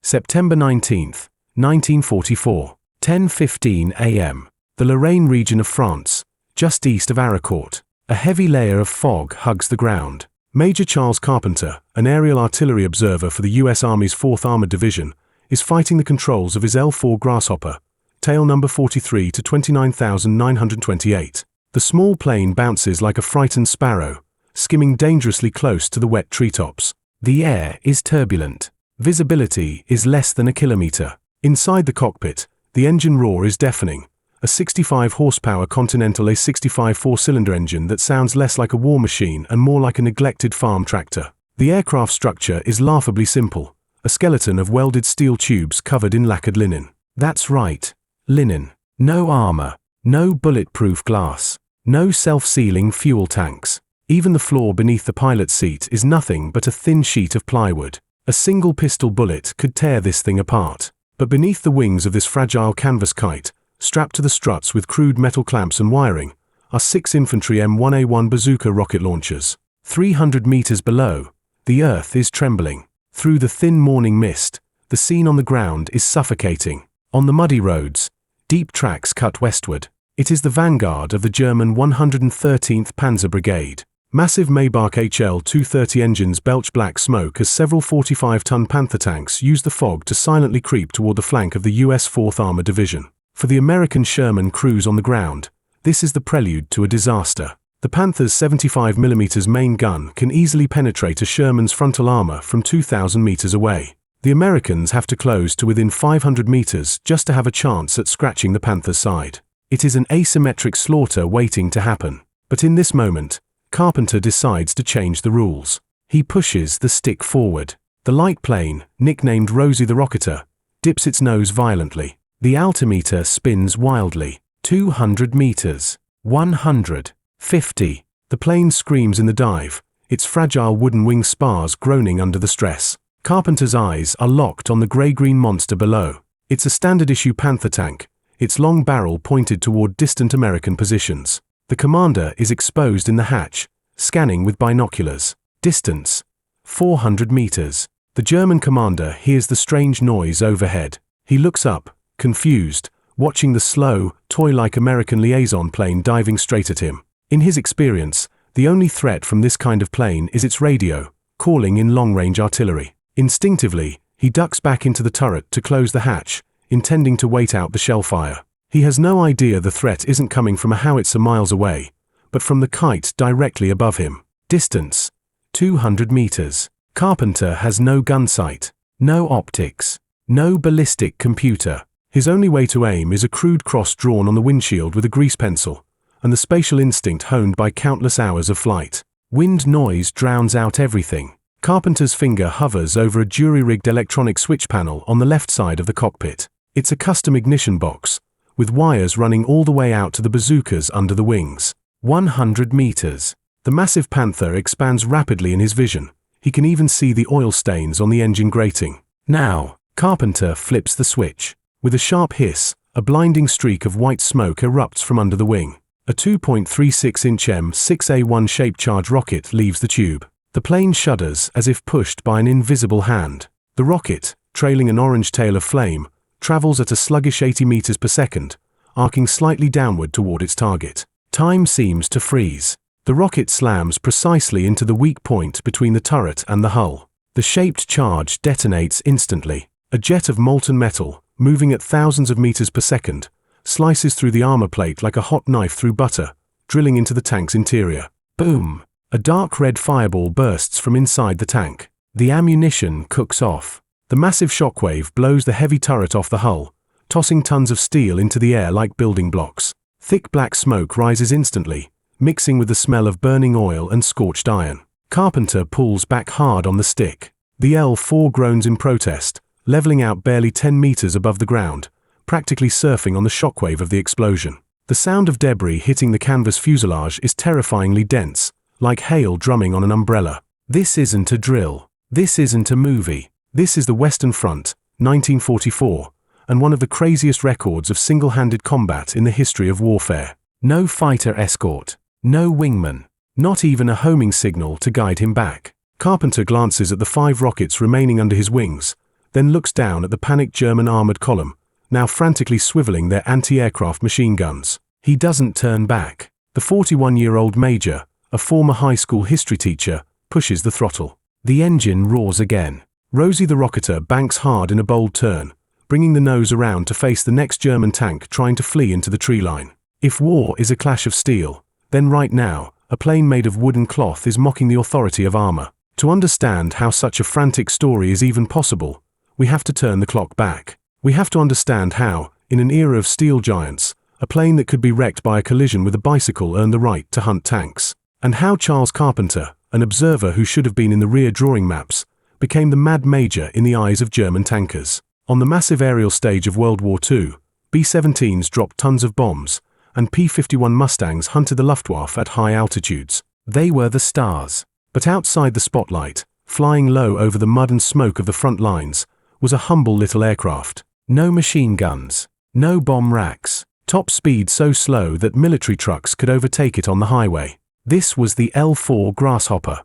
September 19, 1944, 10:15 a.m. The Lorraine region of France, just east of Aricourt. A heavy layer of fog hugs the ground. Major Charles Carpenter, an aerial artillery observer for the U.S. Army's 4th Armored Division, is fighting the controls of his L-4 Grasshopper, tail number 43 to 29,928. The small plane bounces like a frightened sparrow, skimming dangerously close to the wet treetops. The air is turbulent. Visibility is less than a kilometer. Inside the cockpit, the engine roar is deafening. A 65-horsepower Continental A65 four-cylinder engine that sounds less like a war machine and more like a neglected farm tractor. The aircraft structure is laughably simple, a skeleton of welded steel tubes covered in lacquered linen. That's right, linen. No armor, no bulletproof glass, no self-sealing fuel tanks. Even the floor beneath the pilot's seat is nothing but a thin sheet of plywood. A single pistol bullet could tear this thing apart. But beneath the wings of this fragile canvas kite, strapped to the struts with crude metal clamps and wiring, are 6 infantry M1A1 bazooka rocket launchers. 300 meters below, the earth is trembling. Through the thin morning mist, the scene on the ground is suffocating. On the muddy roads, deep tracks cut westward. It is the vanguard of the German 113th Panzer Brigade. Massive Maybach HL-230 engines belch black smoke as several 45-ton Panther tanks use the fog to silently creep toward the flank of the U.S. 4th Armored Division. For the American Sherman crews on the ground, this is the prelude to a disaster. The Panther's 75mm main gun can easily penetrate a Sherman's frontal armor from 2,000 meters away. The Americans have to close to within 500 meters just to have a chance at scratching the Panther's side. It is an asymmetric slaughter waiting to happen. But in this moment, Carpenter decides to change the rules. He pushes the stick forward. The light plane, nicknamed Rosie the Rocketer, dips its nose violently. The altimeter spins wildly. 200 meters. 150. The plane screams in the dive, its fragile wooden wing spars groaning under the stress. Carpenter's eyes are locked on the grey-green monster below. It's a standard-issue Panther tank, its long barrel pointed toward distant American positions. The commander is exposed in the hatch, scanning with binoculars. Distance: 400 meters. The German commander hears the strange noise overhead. He looks up, confused, watching the slow, toy-like American liaison plane diving straight at him. In his experience, the only threat from this kind of plane is its radio, calling in long-range artillery. Instinctively, he ducks back into the turret to close the hatch, intending to wait out the shell fire. He has no idea the threat isn't coming from a howitzer miles away, but from the kite directly above him. Distance: 200 meters. Carpenter has no gun sight, no optics, no ballistic computer. His only way to aim is a crude cross drawn on the windshield with a grease pencil, and the spatial instinct honed by countless hours of flight. Wind noise drowns out everything. Carpenter's finger hovers over a jury-rigged electronic switch panel on the left side of the cockpit. It's a custom ignition box, with wires running all the way out to the bazookas under the wings. 100 meters. The massive Panther expands rapidly in his vision. He can even see the oil stains on the engine grating. Now, Carpenter flips the switch. With a sharp hiss, a blinding streak of white smoke erupts from under the wing. A 2.36-inch M6A1 shaped charge rocket leaves the tube. The plane shudders as if pushed by an invisible hand. The rocket, trailing an orange tail of flame, travels at a sluggish 80 meters per second, arcing slightly downward toward its target. Time seems to freeze. The rocket slams precisely into the weak point between the turret and the hull. The shaped charge detonates instantly. A jet of molten metal, moving at thousands of meters per second, slices through the armor plate like a hot knife through butter, drilling into the tank's interior. Boom! A dark red fireball bursts from inside the tank. The ammunition cooks off. The massive shockwave blows the heavy turret off the hull, tossing tons of steel into the air like building blocks. Thick black smoke rises instantly, mixing with the smell of burning oil and scorched iron. Carpenter pulls back hard on the stick. The L-4 groans in protest, leveling out barely 10 meters above the ground, practically surfing on the shockwave of the explosion. The sound of debris hitting the canvas fuselage is terrifyingly dense, like hail drumming on an umbrella. This isn't a drill. This isn't a movie. This is the Western Front, 1944, and one of the craziest records of single-handed combat in the history of warfare. No fighter escort, no wingman, not even a homing signal to guide him back. Carpenter glances at the 5 rockets remaining under his wings, then looks down at the panicked German armored column, now frantically swiveling their anti-aircraft machine guns. He doesn't turn back. The 41-year-old major, a former high school history teacher, pushes the throttle. The engine roars again. Rosie the Rocketer banks hard in a bold turn, bringing the nose around to face the next German tank trying to flee into the tree line. If war is a clash of steel, then right now, a plane made of wood and cloth is mocking the authority of armor. To understand how such a frantic story is even possible, we have to turn the clock back. We have to understand how, in an era of steel giants, a plane that could be wrecked by a collision with a bicycle earned the right to hunt tanks. And how Charles Carpenter, an observer who should have been in the rear drawing maps, became the mad major in the eyes of German tankers. On the massive aerial stage of World War II, B-17s dropped tons of bombs, and P-51 Mustangs hunted the Luftwaffe at high altitudes. They were the stars. But outside the spotlight, flying low over the mud and smoke of the front lines, was a humble little aircraft. No machine guns, no bomb racks, top speed so slow that military trucks could overtake it on the highway. This was the L-4 Grasshopper.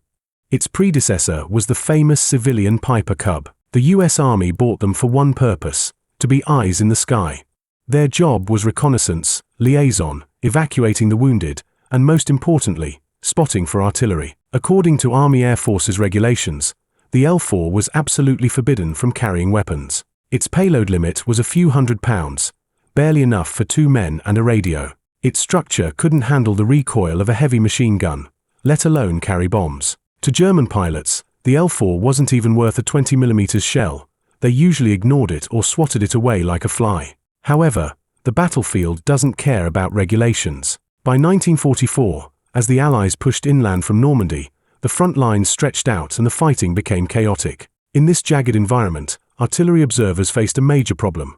Its predecessor was the famous civilian Piper Cub. The US Army bought them for one purpose: to be eyes in the sky. Their job was reconnaissance, liaison, evacuating the wounded, and most importantly, spotting for artillery. According to Army Air Forces regulations, the L-4 was absolutely forbidden from carrying weapons. Its payload limit was a few hundred pounds, barely enough for 2 men and a radio. Its structure couldn't handle the recoil of a heavy machine gun, let alone carry bombs. To German pilots, the L-4 wasn't even worth a 20mm shell. They usually ignored it or swatted it away like a fly. However, the battlefield doesn't care about regulations. By 1944, as the Allies pushed inland from Normandy, the front lines stretched out and the fighting became chaotic. In this jagged environment, artillery observers faced a major problem.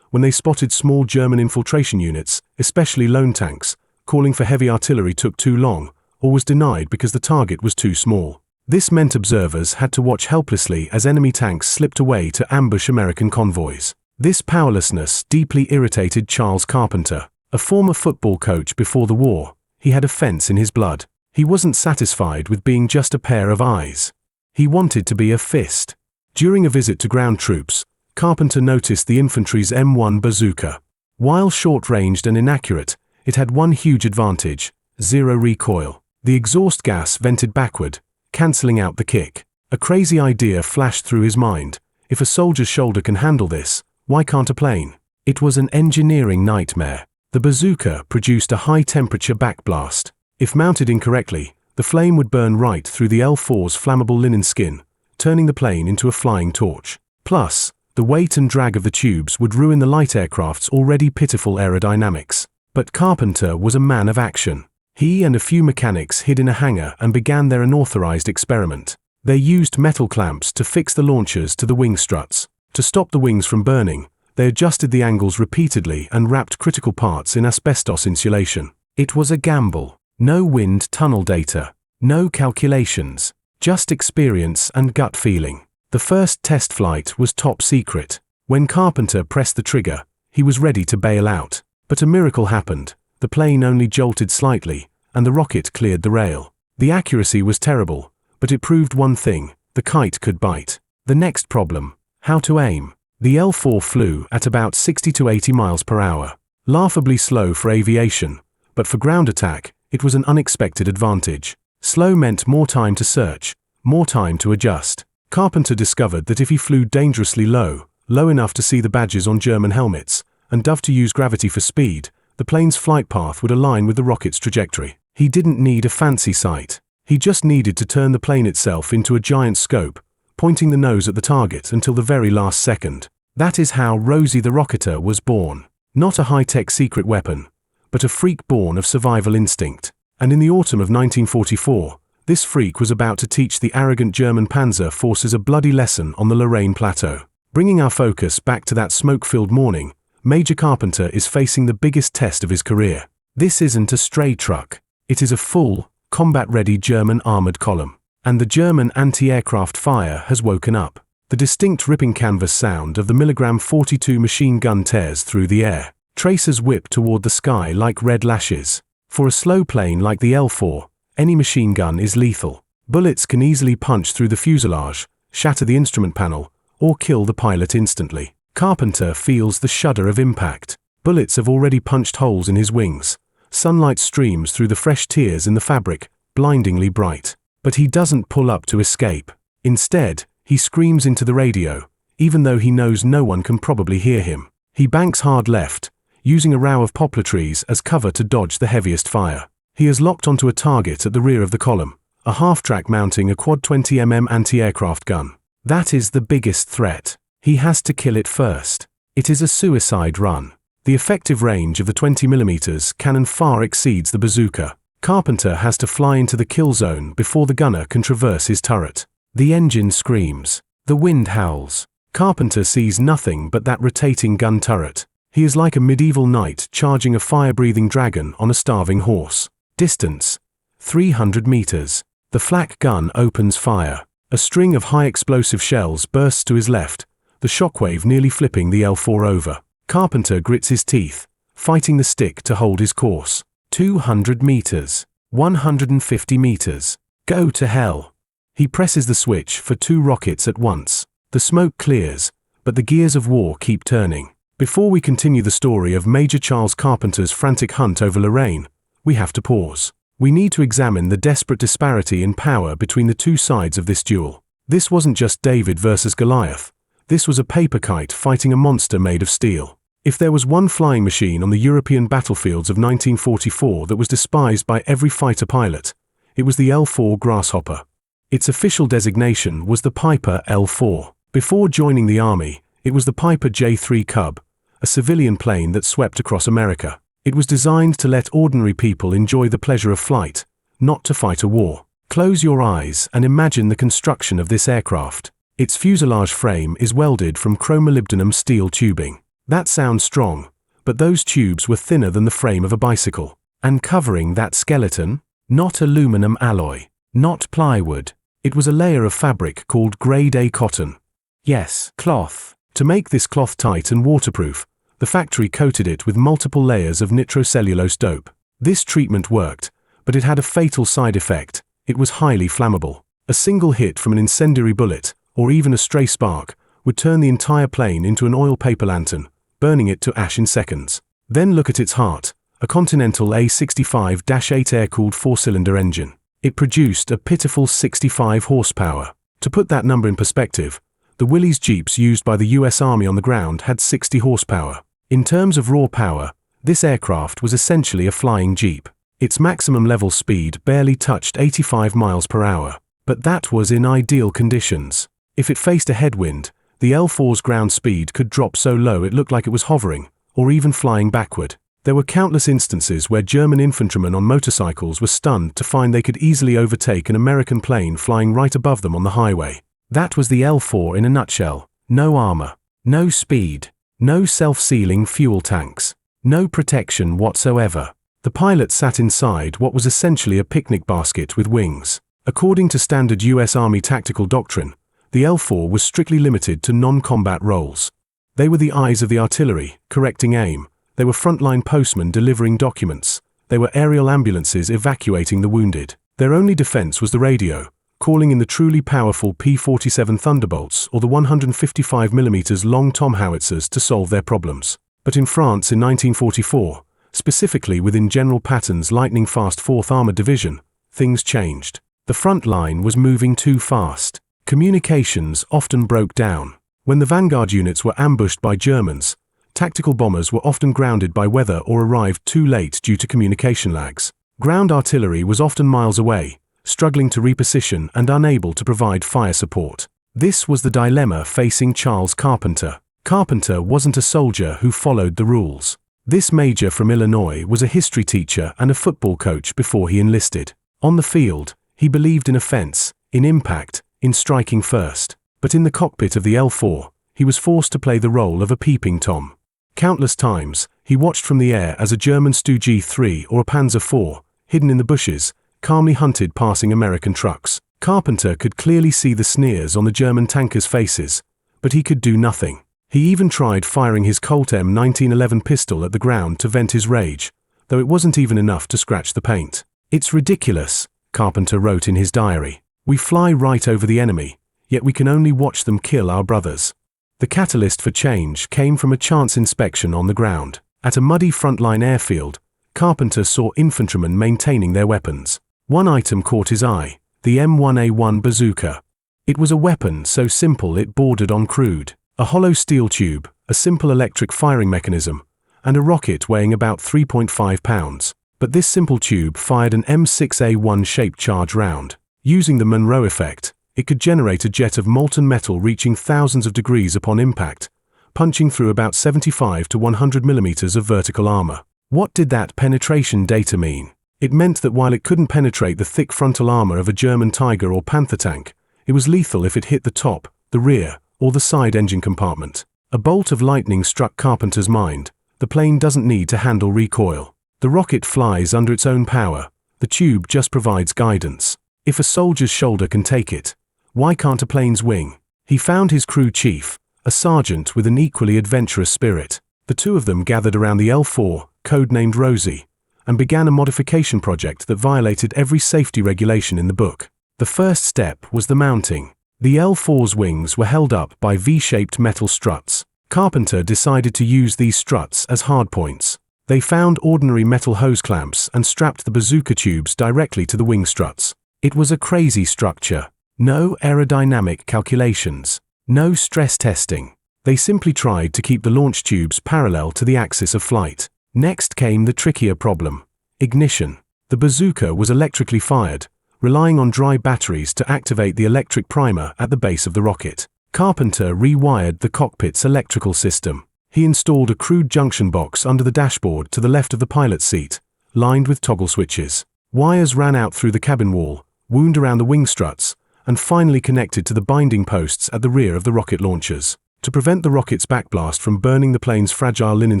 When they spotted small German infiltration units, especially lone tanks, calling for heavy artillery took too long, or was denied because the target was too small. This meant observers had to watch helplessly as enemy tanks slipped away to ambush American convoys. This powerlessness deeply irritated Charles Carpenter. A former football coach before the war, he had a fence in his blood. He wasn't satisfied with being just a pair of eyes. He wanted to be a fist. During a visit to ground troops, Carpenter noticed the infantry's M1 bazooka. While short-ranged and inaccurate, it had one huge advantage: zero recoil. The exhaust gas vented backward, cancelling out the kick. A crazy idea flashed through his mind. If a soldier's shoulder can handle this, why can't a plane? It was an engineering nightmare. The bazooka produced a high-temperature backblast. If mounted incorrectly, the flame would burn right through the L-4's flammable linen skin, turning the plane into a flying torch. Plus, the weight and drag of the tubes would ruin the light aircraft's already pitiful aerodynamics. But Carpenter was a man of action. He and a few mechanics hid in a hangar and began their unauthorized experiment. They used metal clamps to fix the launchers to the wing struts. To stop the wings from burning, they adjusted the angles repeatedly and wrapped critical parts in asbestos insulation. It was a gamble. No wind tunnel data. No calculations. Just experience and gut feeling. The first test flight was top secret. When Carpenter pressed the trigger, he was ready to bail out. But a miracle happened. The plane only jolted slightly, and the rocket cleared the rail. The accuracy was terrible, but it proved one thing: the kite could bite. The next problem: how to aim. The L-4 flew at about 60 to 80 miles per hour. Laughably slow for aviation, but for ground attack, it was an unexpected advantage. Slow meant more time to search, more time to adjust. Carpenter discovered that if he flew dangerously low enough to see the badges on German helmets, and dove to use gravity for speed, the plane's flight path would align with the rocket's trajectory. He didn't need a fancy sight. He just needed to turn the plane itself into a giant scope, pointing the nose at the target until the very last second. That is how Rosie the Rocketer was born. Not a high-tech secret weapon, but a freak born of survival instinct. And in the autumn of 1944, this freak was about to teach the arrogant German panzer forces a bloody lesson on the Lorraine Plateau. Bringing our focus back to that smoke-filled morning, Major Carpenter is facing the biggest test of his career. This isn't a stray truck. It is a full, combat-ready German armored column. And the German anti-aircraft fire has woken up. The distinct ripping canvas sound of the milligram 42 machine gun tears through the air. Tracers whip toward the sky like red lashes. For a slow plane like the L-4, any machine gun is lethal. Bullets can easily punch through the fuselage, shatter the instrument panel, or kill the pilot instantly. Carpenter feels the shudder of impact. Bullets have already punched holes in his wings. Sunlight streams through the fresh tears in the fabric, blindingly bright. But he doesn't pull up to escape. Instead, he screams into the radio, even though he knows no one can probably hear him. He banks hard left, using a row of poplar trees as cover to dodge the heaviest fire. He is locked onto a target at the rear of the column, a half-track mounting a quad 20mm anti-aircraft gun. That is the biggest threat. He has to kill it first. It is a suicide run. The effective range of the 20mm cannon far exceeds the bazooka. Carpenter has to fly into the kill zone before the gunner can traverse his turret. The engine screams. The wind howls. Carpenter sees nothing but that rotating gun turret. He is like a medieval knight charging a fire-breathing dragon on a starving horse. Distance: 300 meters. The flak gun opens fire. A string of high-explosive shells bursts to his left, the shockwave nearly flipping the L4 over. Carpenter grits his teeth, fighting the stick to hold his course. 200 meters. 150 meters. Go to hell. He presses the switch for 2 rockets at once. The smoke clears, but the gears of war keep turning. Before we continue the story of Major Charles Carpenter's frantic hunt over Lorraine, we have to pause. We need to examine the desperate disparity in power between the two sides of this duel. This wasn't just David versus Goliath. This was a paper kite fighting a monster made of steel. If there was one flying machine on the European battlefields of 1944 that was despised by every fighter pilot, it was the L4 Grasshopper. Its official designation was the Piper L4. Before joining the Army, it was the Piper J3 Cub, a civilian plane that swept across America. It was designed to let ordinary people enjoy the pleasure of flight, not to fight a war. Close your eyes and imagine the construction of this aircraft. Its fuselage frame is welded from chromolybdenum steel tubing. That sounds strong, but those tubes were thinner than the frame of a bicycle. And covering that skeleton? Not aluminum alloy, not plywood. It was a layer of fabric called Grade A cotton. Yes, cloth. To make this cloth tight and waterproof, the factory coated it with multiple layers of nitrocellulose dope. This treatment worked, but it had a fatal side effect. It was highly flammable. A single hit from an incendiary bullet, or even a stray spark, would turn the entire plane into an oil paper lantern, burning it to ash in seconds. Then look at its heart, a Continental A65-8 air-cooled 4-cylinder engine. It produced a pitiful 65 horsepower. To put that number in perspective, the Willys Jeeps used by the US Army on the ground had 60 horsepower. In terms of raw power, this aircraft was essentially a flying Jeep. Its maximum level speed barely touched 85 miles per hour. But that was in ideal conditions. If it faced a headwind, the L4's ground speed could drop so low it looked like it was hovering, or even flying backward. There were countless instances where German infantrymen on motorcycles were stunned to find they could easily overtake an American plane flying right above them on the highway. That was the L4 in a nutshell. No armor, no speed, no self-sealing fuel tanks, no protection whatsoever. The pilot sat inside what was essentially a picnic basket with wings. According to standard US Army tactical doctrine, the L4 was strictly limited to non-combat roles. They were the eyes of the artillery, correcting aim. They were frontline postmen delivering documents. They were aerial ambulances evacuating the wounded. Their only defense was the radio, calling in the truly powerful P-47 Thunderbolts or the 155mm long Tom howitzers to solve their problems. But in France in 1944, specifically within General Patton's lightning-fast 4th Armored Division, things changed. The front line was moving too fast. Communications often broke down. When the vanguard units were ambushed by Germans, tactical bombers were often grounded by weather or arrived too late due to communication lags. Ground artillery was often miles away, struggling to reposition and unable to provide fire support. This was the dilemma facing Charles Carpenter. Carpenter wasn't a soldier who followed the rules. This major from Illinois was a history teacher and a football coach before he enlisted. On the field, he believed in offense, in impact, in striking first. But in the cockpit of the L4, he was forced to play the role of a peeping Tom. Countless times, he watched from the air as a German Stu G3 or a Panzer IV, hidden in the bushes, calmly hunted passing American trucks. Carpenter could clearly see the sneers on the German tankers' faces, but he could do nothing. He even tried firing his Colt M1911 pistol at the ground to vent his rage, though it wasn't even enough to scratch the paint. "It's ridiculous," Carpenter wrote in his diary. "We fly right over the enemy, yet we can only watch them kill our brothers. The catalyst for change came from a chance inspection on the ground. At a muddy frontline airfield, Carpenter saw infantrymen maintaining their weapons. One item caught his eye, the M1A1 bazooka. It was a weapon so simple it bordered on crude. A hollow steel tube, a simple electric firing mechanism, and a rocket weighing about 3.5 pounds. But this simple tube fired an M6A1-shaped charge round. Using the Monroe effect, it could generate a jet of molten metal reaching thousands of degrees upon impact, punching through about 75 to 100 millimeters of vertical armor. What did that penetration data mean? It meant that while it couldn't penetrate the thick frontal armor of a German Tiger or Panther tank, it was lethal if it hit the top, the rear, or the side engine compartment. A bolt of lightning struck Carpenter's mind. The plane doesn't need to handle recoil. The rocket flies under its own power. The tube just provides guidance. If a soldier's shoulder can take it, why can't a plane's wing? He found his crew chief, a sergeant with an equally adventurous spirit. The two of them gathered around the L4, codenamed Rosie, and began a modification project that violated every safety regulation in the book. The first step was the mounting. The L4's wings were held up by V-shaped metal struts. Carpenter decided to use these struts as hardpoints. They found ordinary metal hose clamps and strapped the bazooka tubes directly to the wing struts. It was a crazy structure. No aerodynamic calculations. No stress testing. They simply tried to keep the launch tubes parallel to the axis of flight. Next came the trickier problem: ignition. The bazooka was electrically fired, relying on dry batteries to activate the electric primer at the base of the rocket. Carpenter rewired the cockpit's electrical system. He installed a crude junction box under the dashboard to the left of the pilot's seat, lined with toggle switches. Wires ran out through the cabin wall, wound around the wing struts, and finally connected to the binding posts at the rear of the rocket launchers. To prevent the rocket's backblast from burning the plane's fragile linen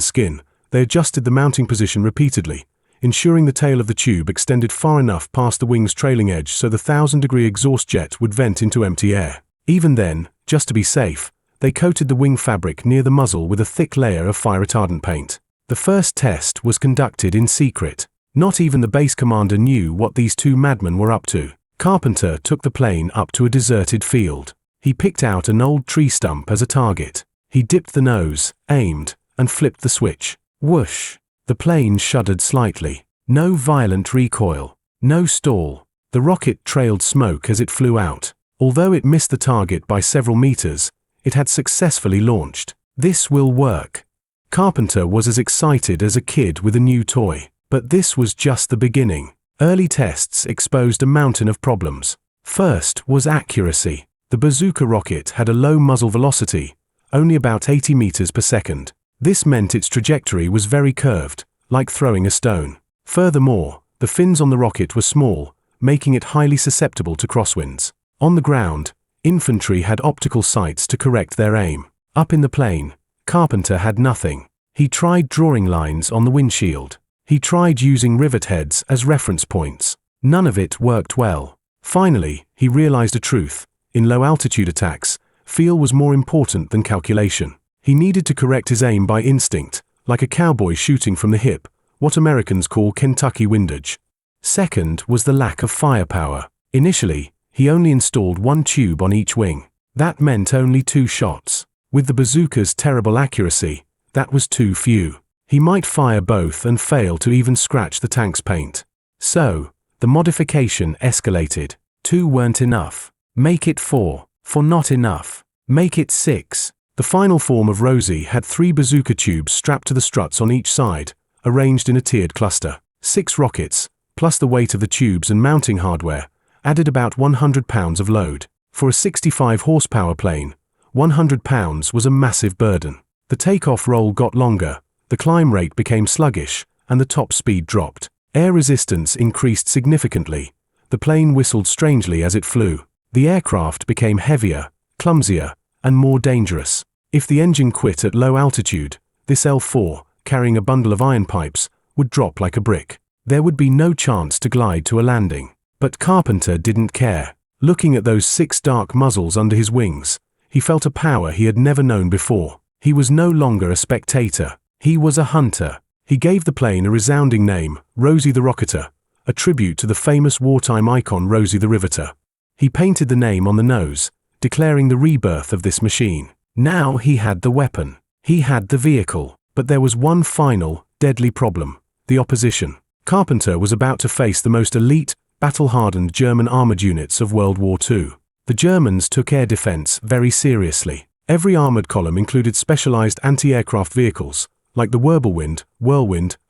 skin, they adjusted the mounting position repeatedly, ensuring the tail of the tube extended far enough past the wing's trailing edge so the 1,000-degree exhaust jet would vent into empty air. Even then, just to be safe, they coated the wing fabric near the muzzle with a thick layer of fire-retardant paint. The first test was conducted in secret. Not even the base commander knew what these two madmen were up to. Carpenter took the plane up to a deserted field. He picked out an old tree stump as a target. He dipped the nose, aimed, and flipped the switch. Whoosh! The plane shuddered slightly. No violent recoil. No stall. The rocket trailed smoke as it flew out. Although it missed the target by several meters, it had successfully launched. This will work. Carpenter was as excited as a kid with a new toy. But this was just the beginning. Early tests exposed a mountain of problems. First was accuracy. The bazooka rocket had a low muzzle velocity, only about 80 meters per second. This meant its trajectory was very curved, like throwing a stone. Furthermore, the fins on the rocket were small, making it highly susceptible to crosswinds. On the ground, infantry had optical sights to correct their aim. Up in the plane, Carpenter had nothing. He tried drawing lines on the windshield. He tried using rivet heads as reference points. None of it worked well. Finally, he realized a truth. In low-altitude attacks, feel was more important than calculation. He needed to correct his aim by instinct, like a cowboy shooting from the hip, what Americans call Kentucky windage. Second was the lack of firepower. Initially, he only installed one tube on each wing. That meant only 2 shots. With the bazooka's terrible accuracy, that was too few. He might fire both and fail to even scratch the tank's paint. So, the modification escalated. 2 weren't enough. Make it 4. 4 not enough. Make it 6. The final form of Rosie had 3 bazooka tubes strapped to the struts on each side, arranged in a tiered cluster. 6 rockets, plus the weight of the tubes and mounting hardware, added about 100 pounds of load. For a 65 horsepower plane, 100 pounds was a massive burden. The takeoff roll got longer, the climb rate became sluggish, and the top speed dropped. Air resistance increased significantly. The plane whistled strangely as it flew. The aircraft became heavier, clumsier, and more dangerous. If the engine quit at low altitude, this L4, carrying a bundle of iron pipes, would drop like a brick. There would be no chance to glide to a landing. But Carpenter didn't care. Looking at those 6 dark muzzles under his wings, he felt a power he had never known before. He was no longer a spectator. He was a hunter. He gave the plane a resounding name, Rosie the Rocketer, a tribute to the famous wartime icon Rosie the Riveter. He painted the name on the nose, declaring the rebirth of this machine. Now he had the weapon. He had the vehicle. But there was one final, deadly problem: the opposition. Carpenter was about to face the most elite, battle-hardened German armored units of World War II. The Germans took air defense very seriously. Every armored column included specialized anti-aircraft vehicles, like the Whirlwind,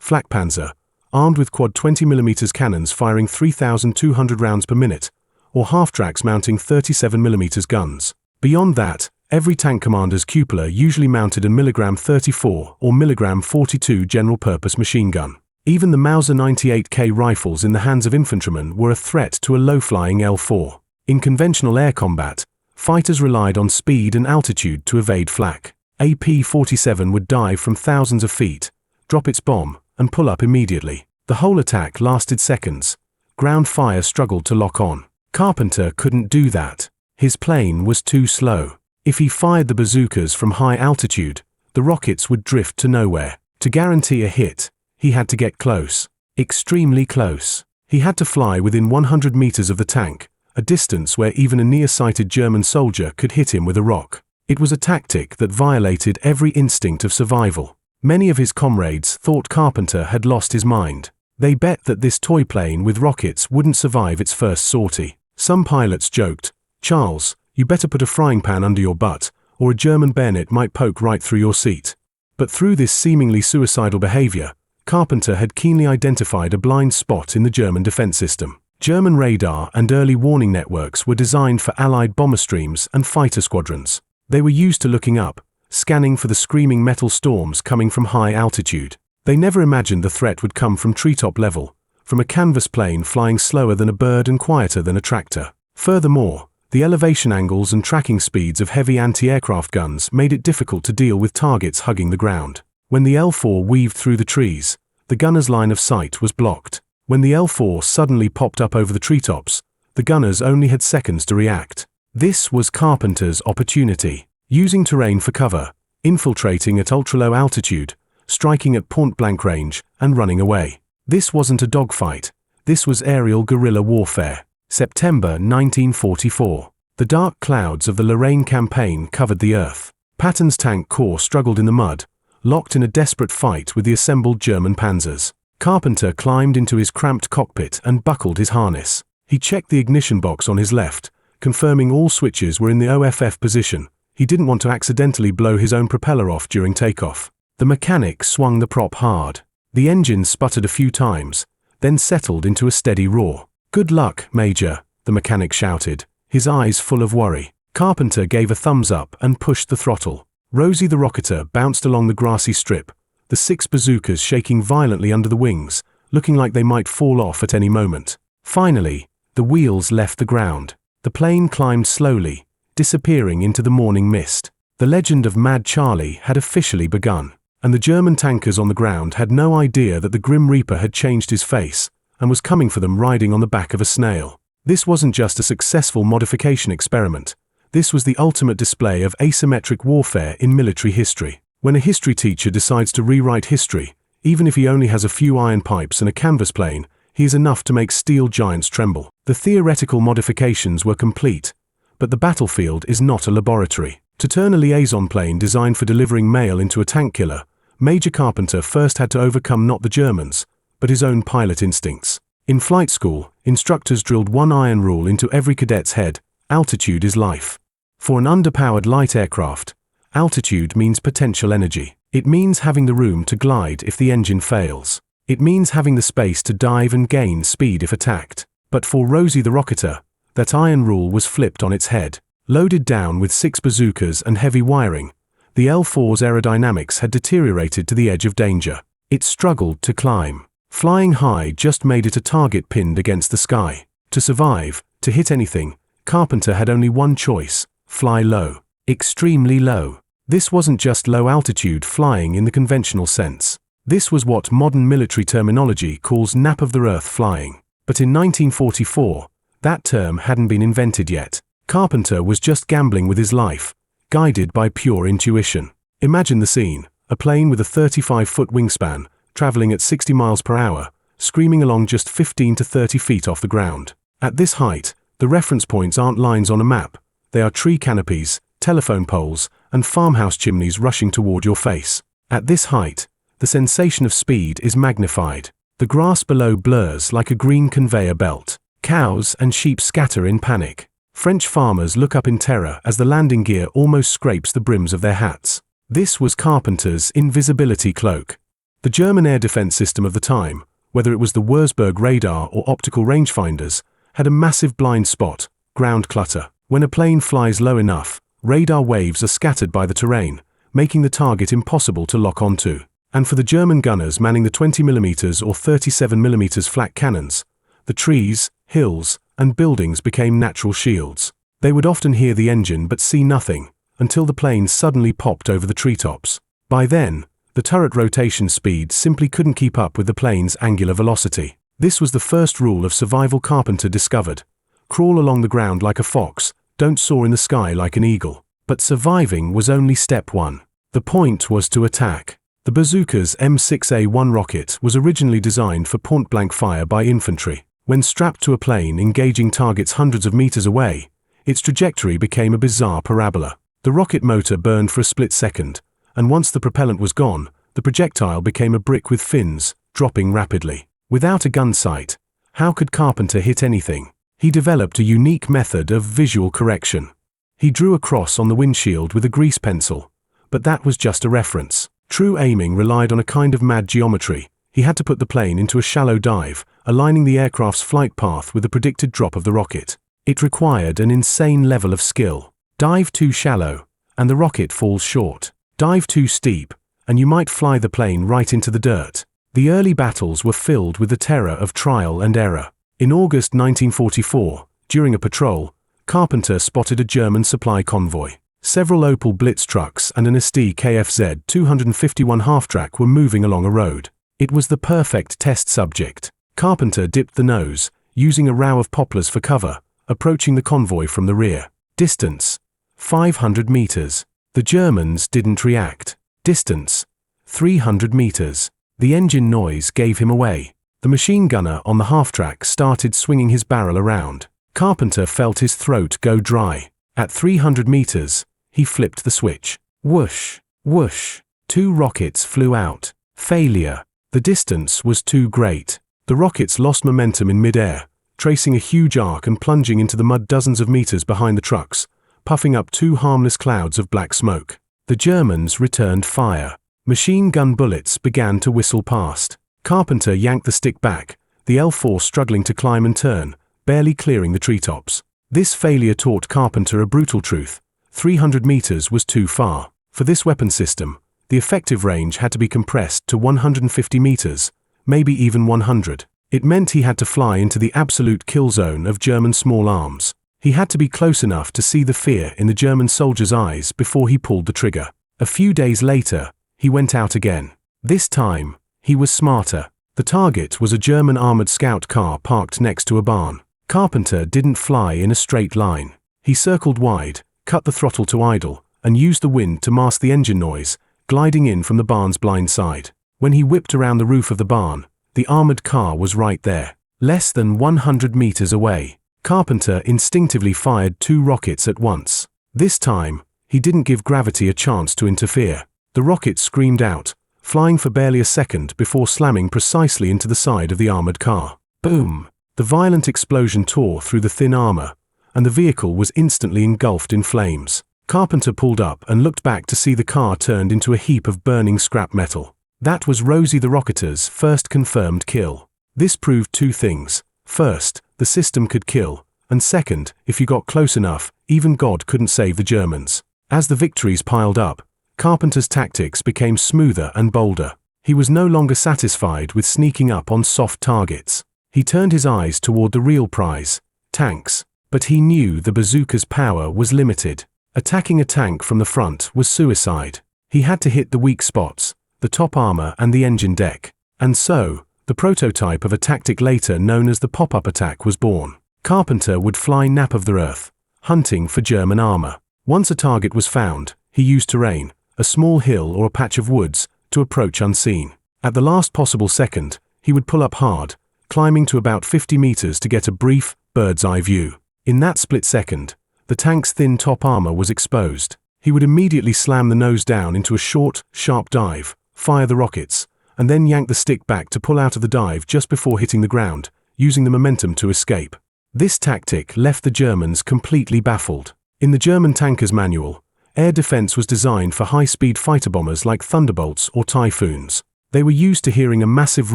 Flakpanzer, armed with quad 20mm cannons firing 3,200 rounds per minute, or half-tracks mounting 37mm guns. Beyond that, every tank commander's cupola usually mounted a $34 or $42 general-purpose machine gun. Even the Mauser 98K rifles in the hands of infantrymen were a threat to a low-flying L4. In conventional air combat, fighters relied on speed and altitude to evade flak. A P-47 would dive from thousands of feet, drop its bomb, and pull up immediately. The whole attack lasted seconds. Ground fire struggled to lock on. Carpenter couldn't do that. His plane was too slow. If he fired the bazookas from high altitude, the rockets would drift to nowhere. To guarantee a hit, he had to get close. Extremely close. He had to fly within 100 meters of the tank, a distance where even a nearsighted German soldier could hit him with a rock. It was a tactic that violated every instinct of survival. Many of his comrades thought Carpenter had lost his mind. They bet that this toy plane with rockets wouldn't survive its first sortie. Some pilots joked, "Charles, you better put a frying pan under your butt, or a German bayonet might poke right through your seat." But through this seemingly suicidal behavior, Carpenter had keenly identified a blind spot in the German defense system. German radar and early warning networks were designed for Allied bomber streams and fighter squadrons. They were used to looking up, scanning for the screaming metal storms coming from high altitude. They never imagined the threat would come from treetop level, from a canvas plane flying slower than a bird and quieter than a tractor. Furthermore, the elevation angles and tracking speeds of heavy anti-aircraft guns made it difficult to deal with targets hugging the ground. When the L4 weaved through the trees, the gunner's line of sight was blocked. When the L4 suddenly popped up over the treetops, the gunners only had seconds to react. This was Carpenter's opportunity. Using terrain for cover, infiltrating at ultra-low altitude, striking at point-blank range, and running away. This wasn't a dogfight. This was aerial guerrilla warfare. September 1944. The dark clouds of the Lorraine campaign covered the earth. Patton's tank corps struggled in the mud, locked in a desperate fight with the assembled German panzers. Carpenter climbed into his cramped cockpit and buckled his harness. He checked the ignition box on his left, confirming all switches were in the OFF position. He didn't want to accidentally blow his own propeller off during takeoff. The mechanic swung the prop hard. The engine sputtered a few times, then settled into a steady roar. "Good luck, Major," the mechanic shouted, his eyes full of worry. Carpenter gave a thumbs up and pushed the throttle. Rosie the Rocketer bounced along the grassy strip, the 6 bazookas shaking violently under the wings, looking like they might fall off at any moment. Finally, the wheels left the ground. The plane climbed slowly, disappearing into the morning mist. The legend of Mad Charlie had officially begun, and the German tankers on the ground had no idea that the Grim Reaper had changed his face and was coming for them riding on the back of a snail. This wasn't just a successful modification experiment. This was the ultimate display of asymmetric warfare in military history. When a history teacher decides to rewrite history, even if he only has a few iron pipes and a canvas plane, he is enough to make steel giants tremble. The theoretical modifications were complete, but the battlefield is not a laboratory. To turn a liaison plane designed for delivering mail into a tank killer, Major Carpenter first had to overcome not the Germans, but his own pilot instincts. In flight school, instructors drilled one iron rule into every cadet's head: altitude is life. For an underpowered light aircraft, altitude means potential energy. It means having the room to glide if the engine fails. It means having the space to dive and gain speed if attacked. But for Rosie the Rocketer, that iron rule was flipped on its head. Loaded down with 6 bazookas and heavy wiring, the L4's aerodynamics had deteriorated to the edge of danger. It struggled to climb. Flying high just made it a target pinned against the sky. To survive, to hit anything, Carpenter had only one choice: fly low. Extremely low. This wasn't just low-altitude flying in the conventional sense. This was what modern military terminology calls nap-of-the-earth flying. But in 1944, that term hadn't been invented yet. Carpenter was just gambling with his life, guided by pure intuition. Imagine the scene: a plane with a 35-foot wingspan, traveling at 60 miles per hour, screaming along just 15 to 30 feet off the ground. At this height, the reference points aren't lines on a map, They are tree canopies, telephone poles, and farmhouse chimneys rushing toward your face. At this height, the sensation of speed is magnified. The grass below blurs like a green conveyor belt. Cows and sheep scatter in panic. French farmers look up in terror as the landing gear almost scrapes the brims of their hats. This was Carpenter's invisibility cloak. The German air defense system of the time, whether it was the Wurzburg radar or optical rangefinders, had a massive blind spot, ground clutter. When a plane flies low enough, radar waves are scattered by the terrain, making the target impossible to lock onto. And for the German gunners manning the 20mm or 37mm flak cannons, the trees, hills, and buildings became natural shields. They would often hear the engine but see nothing, until the plane suddenly popped over the treetops. By then, the turret rotation speed simply couldn't keep up with the plane's angular velocity. This was the first rule of survival Carpenter discovered. Crawl along the ground like a fox, don't soar in the sky like an eagle. But surviving was only step one. The point was to attack. The Bazooka's M6A1 rocket was originally designed for point-blank fire by infantry. When strapped to a plane engaging targets hundreds of meters away, its trajectory became a bizarre parabola. The rocket motor burned for a split second, and once the propellant was gone, the projectile became a brick with fins, dropping rapidly. Without a gun sight, how could Carpenter hit anything? He developed a unique method of visual correction. He drew a cross on the windshield with a grease pencil, but that was just a reference. True aiming relied on a kind of mad geometry. He had to put the plane into a shallow dive, aligning the aircraft's flight path with the predicted drop of the rocket. It required an insane level of skill. Dive too shallow, and the rocket falls short. Dive too steep, and you might fly the plane right into the dirt. The early battles were filled with the terror of trial and error. In August 1944, during a patrol, Carpenter spotted a German supply convoy. Several Opel Blitz trucks and an SD KFZ 251 half-track were moving along a road. It was the perfect test subject. Carpenter dipped the nose, using a row of poplars for cover, approaching the convoy from the rear. Distance: 500 meters. The Germans didn't react. Distance: 300 meters. The engine noise gave him away. The machine gunner on the half-track started swinging his barrel around. Carpenter felt his throat go dry. At 300 meters, he flipped the switch. Whoosh, whoosh. 2 rockets flew out. Failure. The distance was too great. The rockets lost momentum in mid-air, tracing a huge arc and plunging into the mud dozens of meters behind the trucks, puffing up 2 harmless clouds of black smoke. The Germans returned fire. Machine gun bullets began to whistle past. Carpenter yanked the stick back, the L4 struggling to climb and turn, barely clearing the treetops. This failure taught Carpenter a brutal truth. 300 meters was too far. For this weapon system, the effective range had to be compressed to 150 meters, maybe even 100. It meant he had to fly into the absolute kill zone of German small arms. He had to be close enough to see the fear in the German soldier's eyes before he pulled the trigger. A few days later, he went out again. This time, he was smarter. The target was a German armored scout car parked next to a barn. Carpenter didn't fly in a straight line. He circled wide, cut the throttle to idle, and used the wind to mask the engine noise, gliding in from the barn's blind side. When he whipped around the roof of the barn, the armored car was right there, less than 100 meters away. Carpenter instinctively fired 2 rockets at once. This time, he didn't give gravity a chance to interfere. The rocket screamed out, flying for barely a second before slamming precisely into the side of the armored car. Boom! The violent explosion tore through the thin armor, and the vehicle was instantly engulfed in flames. Carpenter pulled up and looked back to see the car turned into a heap of burning scrap metal. That was Rosie the Rocketer's first confirmed kill. This proved 2 things. First, the system could kill, and second, if you got close enough, even God couldn't save the Germans. As the victories piled up, Carpenter's tactics became smoother and bolder. He was no longer satisfied with sneaking up on soft targets. He turned his eyes toward the real prize, tanks. But he knew the bazooka's power was limited. Attacking a tank from the front was suicide. He had to hit the weak spots, the top armor and the engine deck. And so, the prototype of a tactic later known as the pop-up attack was born. Carpenter would fly nap of the earth, hunting for German armor. Once a target was found, he used terrain, a small hill or a patch of woods, to approach unseen. At the last possible second, he would pull up hard, climbing to about 50 meters to get a brief, bird's-eye view. In that split second, The tank's thin top armor was exposed. He would immediately slam the nose down into a short, sharp dive, fire the rockets, and then yank the stick back to pull out of the dive just before hitting the ground, using the momentum to escape. This tactic left the Germans completely baffled. In the German tanker's manual, air defense was designed for high-speed fighter bombers like Thunderbolts or Typhoons. They were used to hearing a massive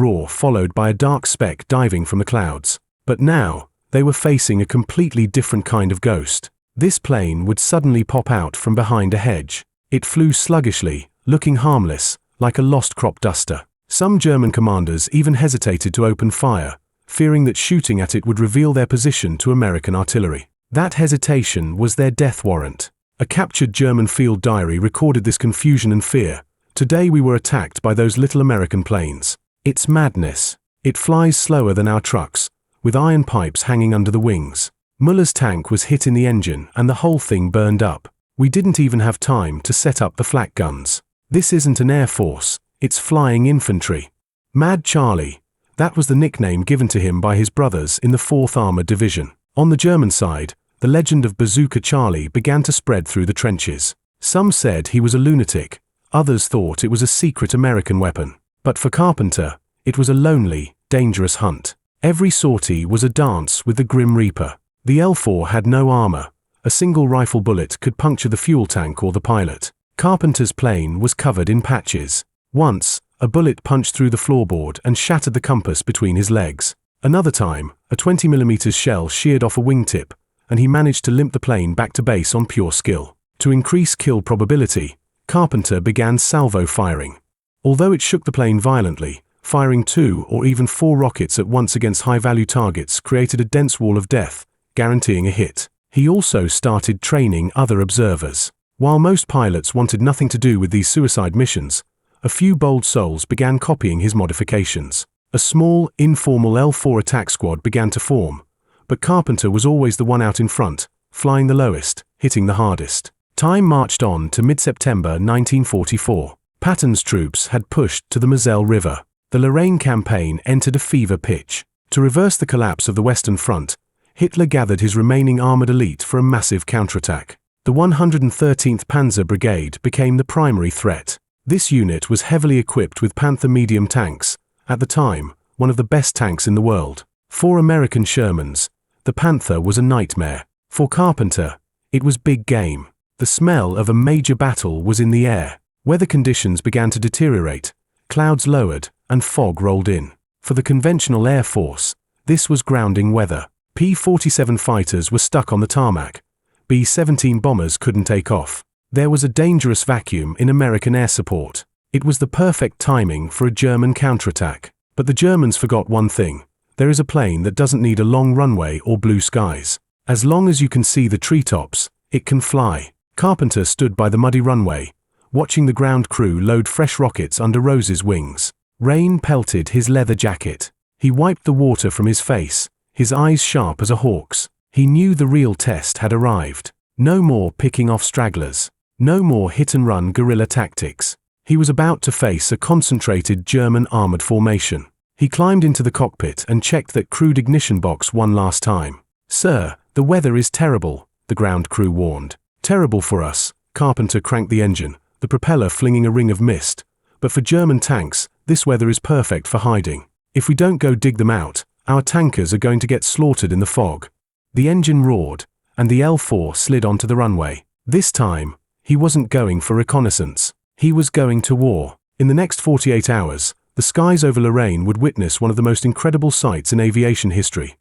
roar followed by a dark speck diving from the clouds. But now, they were facing a completely different kind of ghost. This plane would suddenly pop out from behind a hedge. It flew sluggishly, looking harmless, like a lost crop duster. Some German commanders even hesitated to open fire, fearing that shooting at it would reveal their position to American artillery. That hesitation was their death warrant. A captured German field diary recorded this confusion and fear. "Today we were attacked by those little American planes. It's madness. It flies slower than our trucks, with iron pipes hanging under the wings." Muller's tank was hit in the engine and the whole thing burned up. "We didn't even have time to set up the flak guns. This isn't an air force, it's flying infantry." Mad Charlie, that was the nickname given to him by his brothers in the 4th Armored Division. On the German side, the legend of Bazooka Charlie began to spread through the trenches. Some said he was a lunatic, others thought it was a secret American weapon. But for Carpenter, it was a lonely, dangerous hunt. Every sortie was a dance with the Grim Reaper. The L4 had no armor. A single rifle bullet could puncture the fuel tank or the pilot. Carpenter's plane was covered in patches. Once, a bullet punched through the floorboard and shattered the compass between his legs. Another time, a 20mm shell sheared off a wingtip, and he managed to limp the plane back to base on pure skill. To increase kill probability, Carpenter began salvo firing. Although it shook the plane violently, firing 2 or even 4 rockets at once against high-value targets created a dense wall of death, guaranteeing a hit. He also started training other observers. While most pilots wanted nothing to do with these suicide missions, a few bold souls began copying his modifications. A small, informal L4 attack squad began to form, but Carpenter was always the one out in front, flying the lowest, hitting the hardest. Time marched on to mid-September 1944. Patton's troops had pushed to the Moselle River. The Lorraine campaign entered a fever pitch. To reverse the collapse of the Western Front, Hitler gathered his remaining armored elite for a massive counterattack. The 113th Panzer Brigade became the primary threat. This unit was heavily equipped with Panther medium tanks, at the time, one of the best tanks in the world. For American Shermans, the Panther was a nightmare. For Carpenter, it was big game. The smell of a major battle was in the air. Weather conditions began to deteriorate, clouds lowered, and fog rolled in. For the conventional Air Force, this was grounding weather. P-47 fighters were stuck on the tarmac. B-17 bombers couldn't take off. There was a dangerous vacuum in American air support. It was the perfect timing for a German counterattack. But the Germans forgot one thing. There is a plane that doesn't need a long runway or blue skies. As long as you can see the treetops, it can fly. Carpenter stood by the muddy runway, watching the ground crew load fresh rockets under Rosie's wings. Rain pelted his leather jacket. He wiped the water from his face, his eyes sharp as a hawk's. He knew the real test had arrived. No more picking off stragglers. No more hit-and-run guerrilla tactics. He was about to face a concentrated German armored formation. He climbed into the cockpit and checked that crewed ignition box one last time. "Sir, the weather is terrible," the ground crew warned. "Terrible for us." Carpenter cranked the engine, the propeller flinging a ring of mist. "But for German tanks, this weather is perfect for hiding. If we don't go dig them out, our tankers are going to get slaughtered in the fog." The engine roared, and the L4 slid onto the runway. This time, he wasn't going for reconnaissance. He was going to war. In the next 48 hours, the skies over Lorraine would witness one of the most incredible sights in aviation history.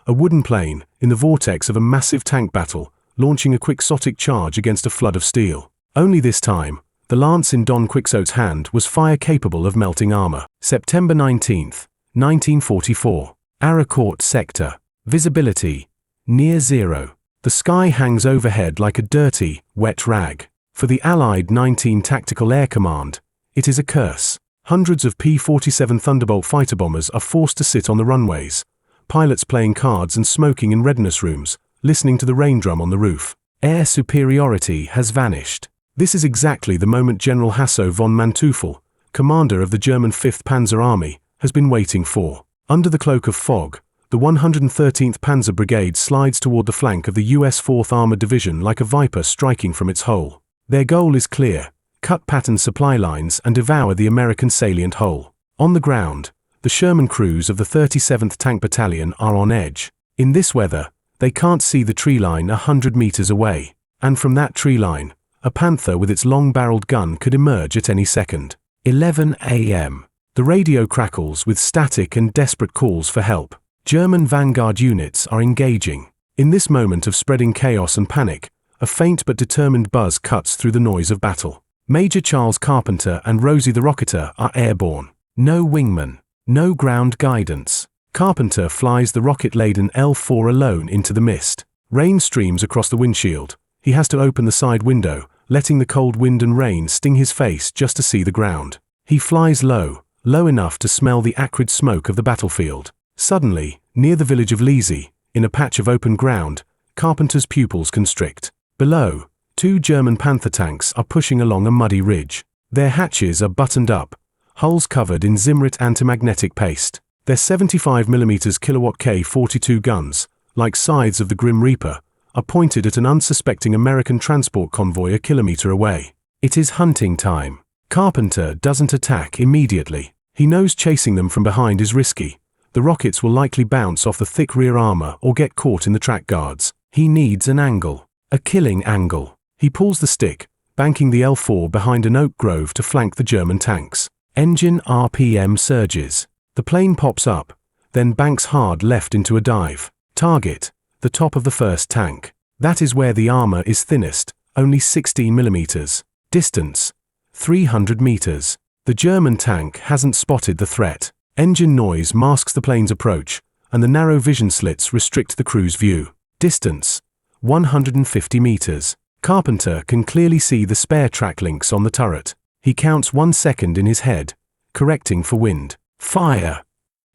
A wooden plane, in the vortex of a massive tank battle, launching a quixotic charge against a flood of steel. Only this time, the lance in Don Quixote's hand was fire capable of melting armor. September 19th, 1944. Aracourt sector. Visibility near zero. The sky hangs overhead like a dirty, wet rag. For the Allied 19 Tactical Air Command, it is a curse. Hundreds of P-47 Thunderbolt fighter bombers are forced to sit on the runways, pilots playing cards and smoking in readiness rooms, listening to the rain drum on the roof. Air superiority has vanished. This is exactly the moment General Hasso von Manteuffel, commander of the German 5th Panzer Army, has been waiting for. Under the cloak of fog, the 113th Panzer Brigade slides toward the flank of the U.S. 4th Armored Division like a viper striking from its hole. Their goal is clear: cut patterned supply lines and devour the American salient whole. On the ground, the Sherman crews of the 37th Tank Battalion are on edge. In this weather, they can't see the tree line 100 meters away, and from that tree line, a Panther with its long-barreled gun could emerge at any second. 11 a.m. The radio crackles with static and desperate calls for help. German vanguard units are engaging. In this moment of spreading chaos and panic, a faint but determined buzz cuts through the noise of battle. Major Charles Carpenter and Rosie the Rocketer are airborne. No wingman, no ground guidance. Carpenter flies the rocket-laden L-4 alone into the mist. Rain streams across the windshield. He has to open the side window, letting the cold wind and rain sting his face just to see the ground. He flies low, low enough to smell the acrid smoke of the battlefield. Suddenly, near the village of Leasy, in a patch of open ground, Carpenter's pupils constrict. Below, 2 German Panther tanks are pushing along a muddy ridge. Their hatches are buttoned up, hulls covered in Zimrit antimagnetic paste. Their 75mm kilowatt K-42 guns, like scythes of the Grim Reaper, are pointed at an unsuspecting American transport convoy a kilometer away. It is hunting time. Carpenter doesn't attack immediately. He knows chasing them from behind is risky. The rockets will likely bounce off the thick rear armor or get caught in the track guards. He needs an angle. A killing angle. He pulls the stick, banking the L-4 behind an oak grove to flank the German tanks. Engine RPM surges. The plane pops up, then banks hard left into a dive. Target: the top of the first tank. That is where the armor is thinnest, only 16mm. Distance: 300 meters. The German tank hasn't spotted the threat. Engine noise masks the plane's approach, and the narrow vision slits restrict the crew's view. Distance: 150 meters. Carpenter can clearly see the spare track links on the turret. He counts 1 second in his head, correcting for wind. Fire!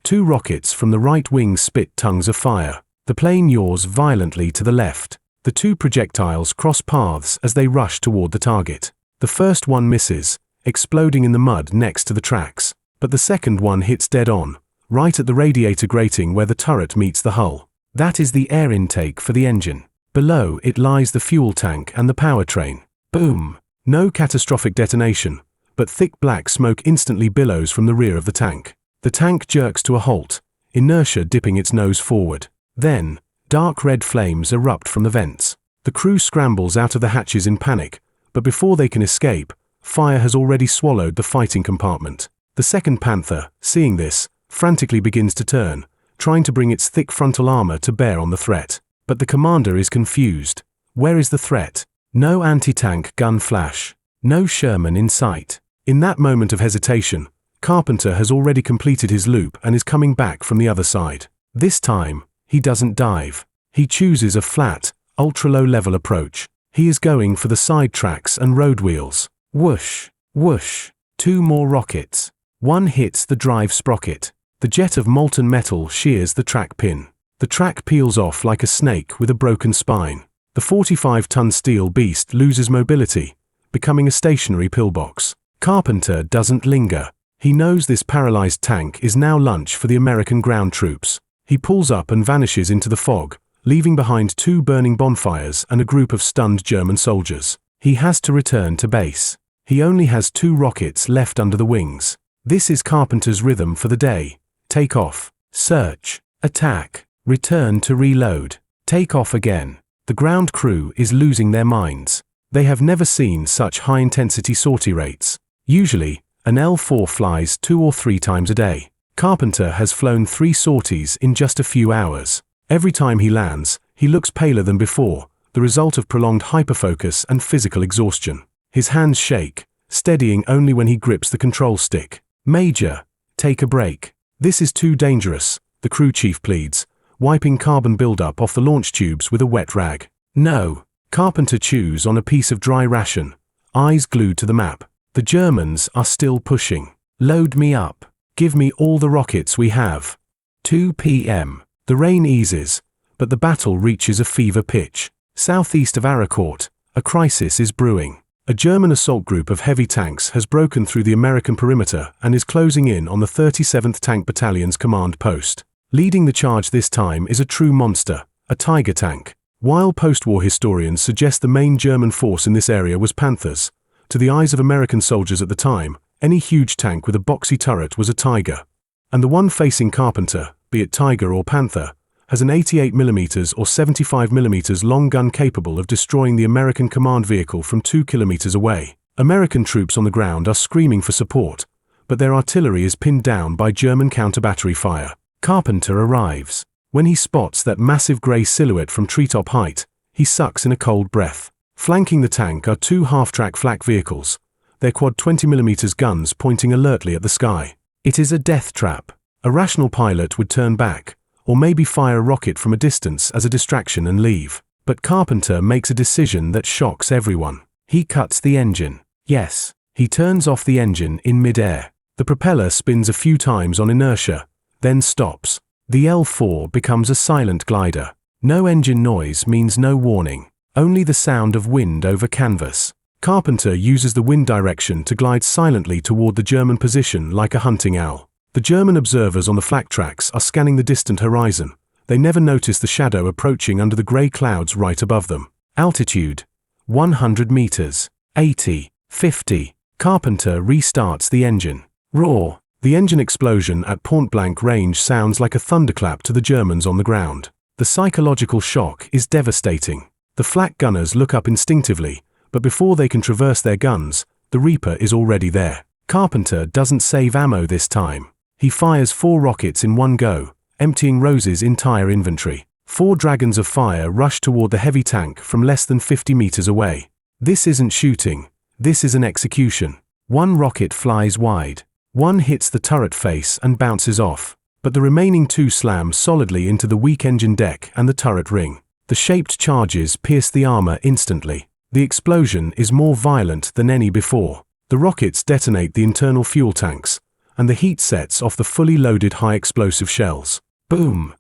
2 rockets from the right wing spit tongues of fire. The plane yaws violently to the left. The 2 projectiles cross paths as they rush toward the target. The first one misses, exploding in the mud next to the tracks, but the second one hits dead on, right at the radiator grating where the turret meets the hull. That is the air intake for the engine. Below it lies the fuel tank and the powertrain. Boom! No catastrophic detonation, but thick black smoke instantly billows from the rear of the tank. The tank jerks to a halt, inertia dipping its nose forward. Then, dark red flames erupt from the vents. The crew scrambles out of the hatches in panic, but before they can escape, fire has already swallowed the fighting compartment. The second Panther, seeing this, frantically begins to turn, trying to bring its thick frontal armor to bear on the threat. But the commander is confused. Where is the threat? No anti-tank gun flash. No Sherman in sight. In that moment of hesitation, Carpenter has already completed his loop and is coming back from the other side. This time, he doesn't dive. He chooses a flat, ultra-low level approach. He is going for the side tracks and road wheels. Whoosh, whoosh. 2 more rockets. One hits the drive sprocket. The jet of molten metal shears the track pin. The track peels off like a snake with a broken spine. The 45-ton steel beast loses mobility, becoming a stationary pillbox. Carpenter doesn't linger. He knows this paralyzed tank is now lunch for the American ground troops. He pulls up and vanishes into the fog, leaving behind 2 burning bonfires and a group of stunned German soldiers. He has to return to base. He only has 2 rockets left under the wings. This is Carpenter's rhythm for the day. Take off. Search. Attack. Return to reload. Take off again. The ground crew is losing their minds. They have never seen such high-intensity sortie rates. Usually, an L-4 flies 2 or 3 times a day. Carpenter has flown 3 sorties in just a few hours. Every time he lands, he looks paler than before, the result of prolonged hyperfocus and physical exhaustion. His hands shake, steadying only when he grips the control stick. Major, take a break. This is too dangerous, the crew chief pleads, wiping carbon buildup off the launch tubes with a wet rag. No. Carpenter chews on a piece of dry ration, eyes glued to the map. The Germans are still pushing. Load me up. Give me all the rockets we have. 2 p.m. The rain eases, but the battle reaches a fever pitch. Southeast of Aracourt, a crisis is brewing. A German assault group of heavy tanks has broken through the American perimeter and is closing in on the 37th Tank Battalion's command post. Leading the charge this time is a true monster, a Tiger tank. While post-war historians suggest the main German force in this area was Panthers, to the eyes of American soldiers at the time, any huge tank with a boxy turret was a Tiger. And the one facing Carpenter, be it Tiger or Panther, has an 88mm or 75mm long gun capable of destroying the American command vehicle from 2 kilometers away. American troops on the ground are screaming for support, but their artillery is pinned down by German counter-battery fire. Carpenter arrives. When he spots that massive grey silhouette from treetop height, he sucks in a cold breath. Flanking the tank are 2 half-track flak vehicles, their quad 20mm guns pointing alertly at the sky. It is a death trap. A rational pilot would turn back, or maybe fire a rocket from a distance as a distraction and leave. But Carpenter makes a decision that shocks everyone. He cuts the engine. Yes, he turns off the engine in mid-air. The propeller spins a few times on inertia, then stops. The L4 becomes a silent glider. No engine noise means no warning, only the sound of wind over canvas. Carpenter uses the wind direction to glide silently toward the German position like a hunting owl. The German observers on the flak tracks are scanning the distant horizon. They never notice the shadow approaching under the grey clouds right above them. Altitude: 100 meters. 80, 50. Carpenter restarts the engine. Roar. The engine explosion at point-blank range sounds like a thunderclap to the Germans on the ground. The psychological shock is devastating. The flak gunners look up instinctively, but before they can traverse their guns, the Reaper is already there. Carpenter doesn't save ammo this time. He fires 4 rockets in one go, emptying Rosie's entire inventory. 4 dragons of fire rush toward the heavy tank from less than 50 meters away. This isn't shooting. This is an execution. 1 rocket flies wide. 1 hits the turret face and bounces off, but the remaining 2 slam solidly into the weak engine deck and the turret ring. The shaped charges pierce the armor instantly. The explosion is more violent than any before. The rockets detonate the internal fuel tanks, and the heat sets off the fully loaded high-explosive shells. Boom!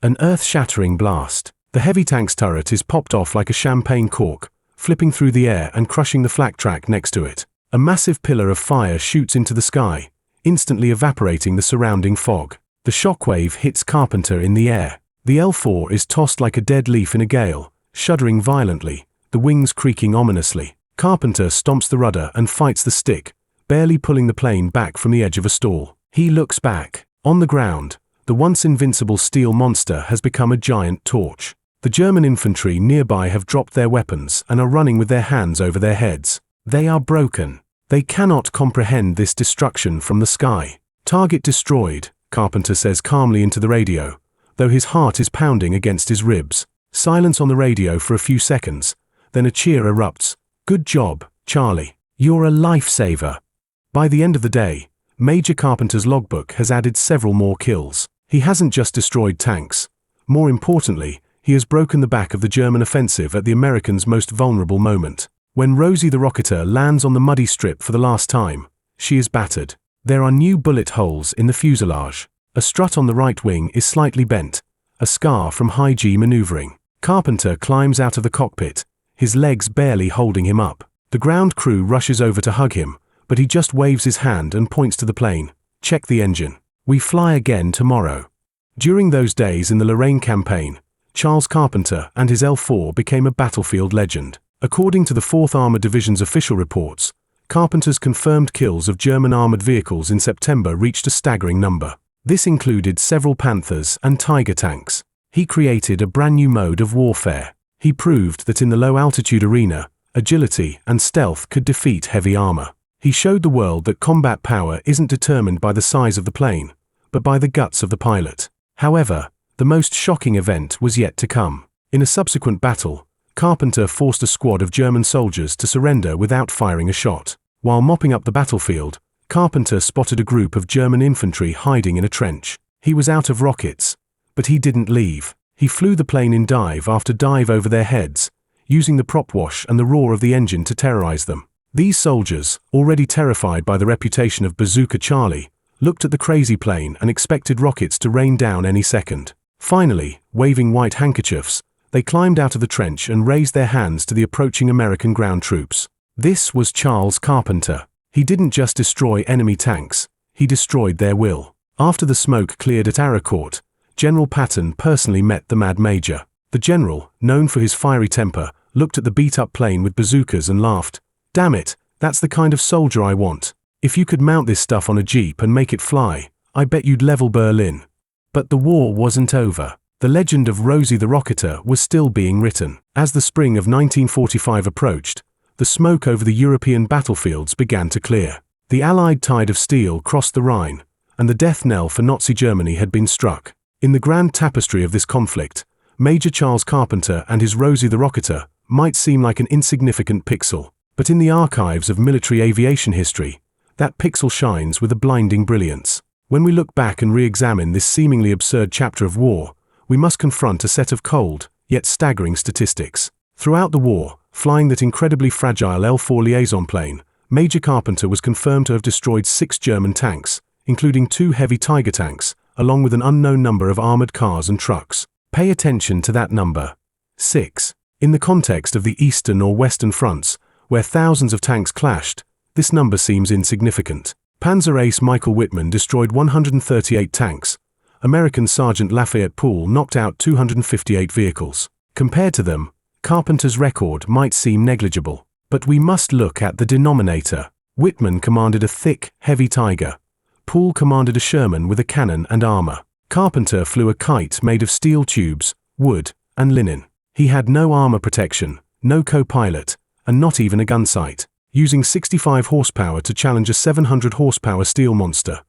An earth-shattering blast. The heavy tank's turret is popped off like a champagne cork, flipping through the air and crushing the flak track next to it. A massive pillar of fire shoots into the sky, instantly evaporating the surrounding fog. The shockwave hits Carpenter in the air. The L4 is tossed like a dead leaf in a gale, shuddering violently, the wings creaking ominously. Carpenter stomps the rudder and fights the stick, barely pulling the plane back from the edge of a stall. He looks back. On the ground, the once invincible steel monster has become a giant torch. The German infantry nearby have dropped their weapons and are running with their hands over their heads. They are broken. They cannot comprehend this destruction from the sky. Target destroyed, Carpenter says calmly into the radio, though his heart is pounding against his ribs. Silence on the radio for a few seconds, then a cheer erupts. Good job, Charlie. You're a lifesaver. By the end of the day, Major Carpenter's logbook has added several more kills. He hasn't just destroyed tanks. More importantly, he has broken the back of the German offensive at the Americans' most vulnerable moment. When Rosie the Rocketer lands on the muddy strip for the last time, she is battered. There are new bullet holes in the fuselage. A strut on the right wing is slightly bent, a scar from high-G maneuvering. Carpenter climbs out of the cockpit, his legs barely holding him up. The ground crew rushes over to hug him, but he just waves his hand and points to the plane. Check the engine. We fly again tomorrow. During those days in the Lorraine campaign, Charles Carpenter and his L4 became a battlefield legend. According to the 4th Armored Division's official reports, Carpenter's confirmed kills of German armored vehicles in September reached a staggering number. This included several Panthers and Tiger tanks. He created a brand new mode of warfare. He proved that in the low-altitude arena, agility and stealth could defeat heavy armor. He showed the world that combat power isn't determined by the size of the plane, but by the guts of the pilot. However, the most shocking event was yet to come. In a subsequent battle, Carpenter forced a squad of German soldiers to surrender without firing a shot. While mopping up the battlefield, Carpenter spotted a group of German infantry hiding in a trench. He was out of rockets, but he didn't leave. He flew the plane in dive after dive over their heads, using the prop wash and the roar of the engine to terrorize them. These soldiers, already terrified by the reputation of Bazooka Charlie, looked at the crazy plane and expected rockets to rain down any second. Finally, waving white handkerchiefs, they climbed out of the trench and raised their hands to the approaching American ground troops. This was Charles Carpenter. He didn't just destroy enemy tanks, he destroyed their will. After the smoke cleared at Aracourt, General Patton personally met the Mad Major. The general, known for his fiery temper, looked at the beat-up plane with bazookas and laughed. "Damn it, that's the kind of soldier I want. If you could mount this stuff on a jeep and make it fly, I bet you'd level Berlin." But the war wasn't over. The legend of Rosie the Rocketer was still being written. As the spring of 1945 approached, the smoke over the European battlefields began to clear. The Allied tide of steel crossed the Rhine, and the death knell for Nazi Germany had been struck. In the grand tapestry of this conflict, Major Charles Carpenter and his Rosie the Rocketer might seem like an insignificant pixel, but in the archives of military aviation history, that pixel shines with a blinding brilliance. When we look back and re-examine this seemingly absurd chapter of war, we must confront a set of cold, yet staggering statistics. Throughout the war, flying that incredibly fragile L-4 liaison plane, Major Carpenter was confirmed to have destroyed 6 German tanks, including 2 heavy Tiger tanks, along with an unknown number of armored cars and trucks. Pay attention to that number. 6. In the context of the Eastern or Western fronts, where thousands of tanks clashed, this number seems insignificant. Panzer ace Michael Wittmann destroyed 138 tanks. American Sergeant Lafayette Poole knocked out 258 vehicles. Compared to them, Carpenter's record might seem negligible. But we must look at the denominator. Wittmann commanded a thick, heavy Tiger. Poole commanded a Sherman with a cannon and armor. Carpenter flew a kite made of steel tubes, wood, and linen. He had no armor protection, no co-pilot, and not even a gun sight. Using 65 horsepower to challenge a 700 horsepower steel monster.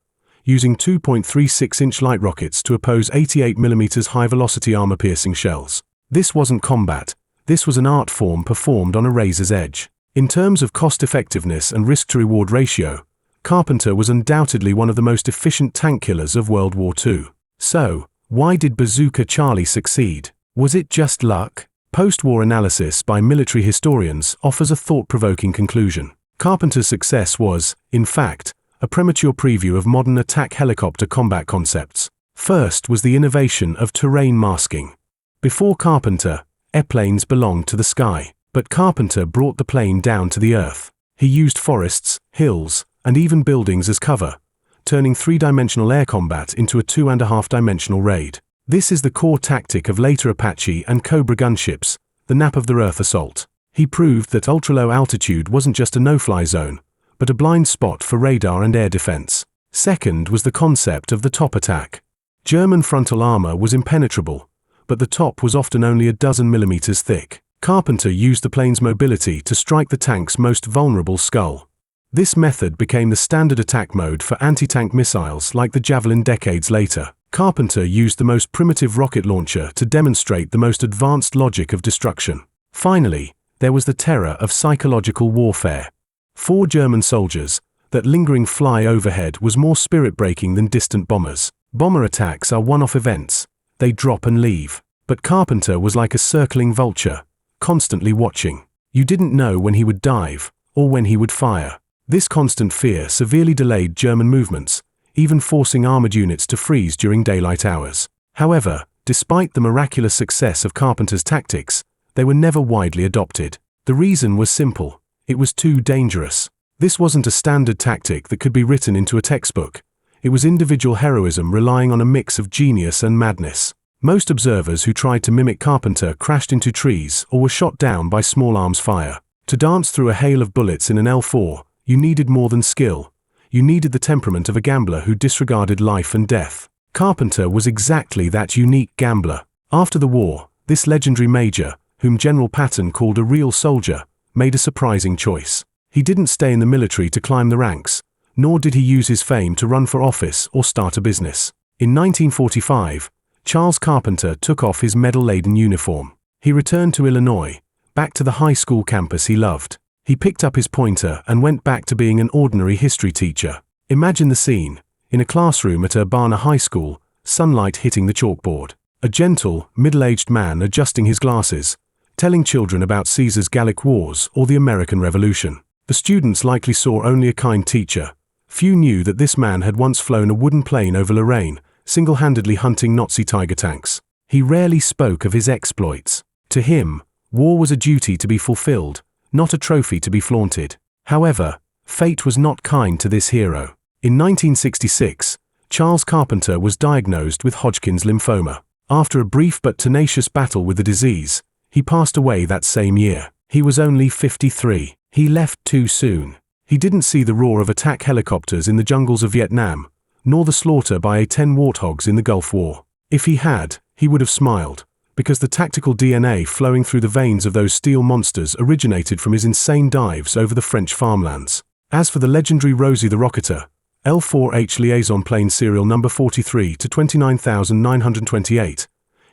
Using 2.36-inch light rockets to oppose 88mm high-velocity armor-piercing shells. This wasn't combat. This was an art form performed on a razor's edge. In terms of cost-effectiveness and risk-to-reward ratio, Carpenter was undoubtedly one of the most efficient tank killers of World War II. So, why did Bazooka Charlie succeed? Was it just luck? Post-war analysis by military historians offers a thought-provoking conclusion. Carpenter's success was, in fact, a premature preview of modern attack helicopter combat concepts. First was the innovation of terrain masking. Before Carpenter, airplanes belonged to the sky, but Carpenter brought the plane down to the earth. He used forests, hills, and even buildings as cover, turning 3-dimensional air combat into a 2.5-dimensional raid. This is the core tactic of later Apache and Cobra gunships, the nap of the earth assault. He proved that ultra-low altitude wasn't just a no-fly zone, but a blind spot for radar and air defense. Second was the concept of the top attack. German frontal armor was impenetrable, but the top was often only a dozen millimeters thick. Carpenter used the plane's mobility to strike the tank's most vulnerable skull. This method became the standard attack mode for anti-tank missiles like the Javelin decades later. Carpenter used the most primitive rocket launcher to demonstrate the most advanced logic of destruction. Finally, there was the terror of psychological warfare. 4 German soldiers, that lingering fly overhead was more spirit-breaking than distant bombers. Bomber attacks are one-off events. They drop and leave. But Carpenter was like a circling vulture, constantly watching. You didn't know when he would dive, or when he would fire. This constant fear severely delayed German movements, even forcing armored units to freeze during daylight hours. However, despite the miraculous success of Carpenter's tactics, they were never widely adopted. The reason was simple. It was too dangerous. This wasn't a standard tactic that could be written into a textbook. It was individual heroism relying on a mix of genius and madness. Most observers who tried to mimic Carpenter crashed into trees or were shot down by small arms fire. To dance through a hail of bullets in an L4, you needed more than skill. You needed the temperament of a gambler who disregarded life and death. Carpenter was exactly that unique gambler. After the war, this legendary major, whom General Patton called a real soldier, made a surprising choice. He didn't stay in the military to climb the ranks, nor did he use his fame to run for office or start a business. In 1945, Charles Carpenter took off his medal-laden uniform. He returned to Illinois, back to the high school campus he loved. He picked up his pointer and went back to being an ordinary history teacher. Imagine the scene. In a classroom at Urbana High School, sunlight hitting the chalkboard. A gentle, middle-aged man adjusting his glasses, telling children about Caesar's Gallic Wars or the American Revolution. The students likely saw only a kind teacher. Few knew that this man had once flown a wooden plane over Lorraine, single-handedly hunting Nazi Tiger tanks. He rarely spoke of his exploits. To him, war was a duty to be fulfilled, not a trophy to be flaunted. However, fate was not kind to this hero. In 1966, Charles Carpenter was diagnosed with Hodgkin's lymphoma. After a brief but tenacious battle with the disease, he passed away that same year. He was only 53. He left too soon. He didn't see the roar of attack helicopters in the jungles of Vietnam, nor the slaughter by A-10 warthogs in the Gulf War. If he had, he would have smiled, because the tactical DNA flowing through the veins of those steel monsters originated from his insane dives over the French farmlands. As for the legendary Rosie the Rocketer, L4H liaison plane serial number 43 to 29928,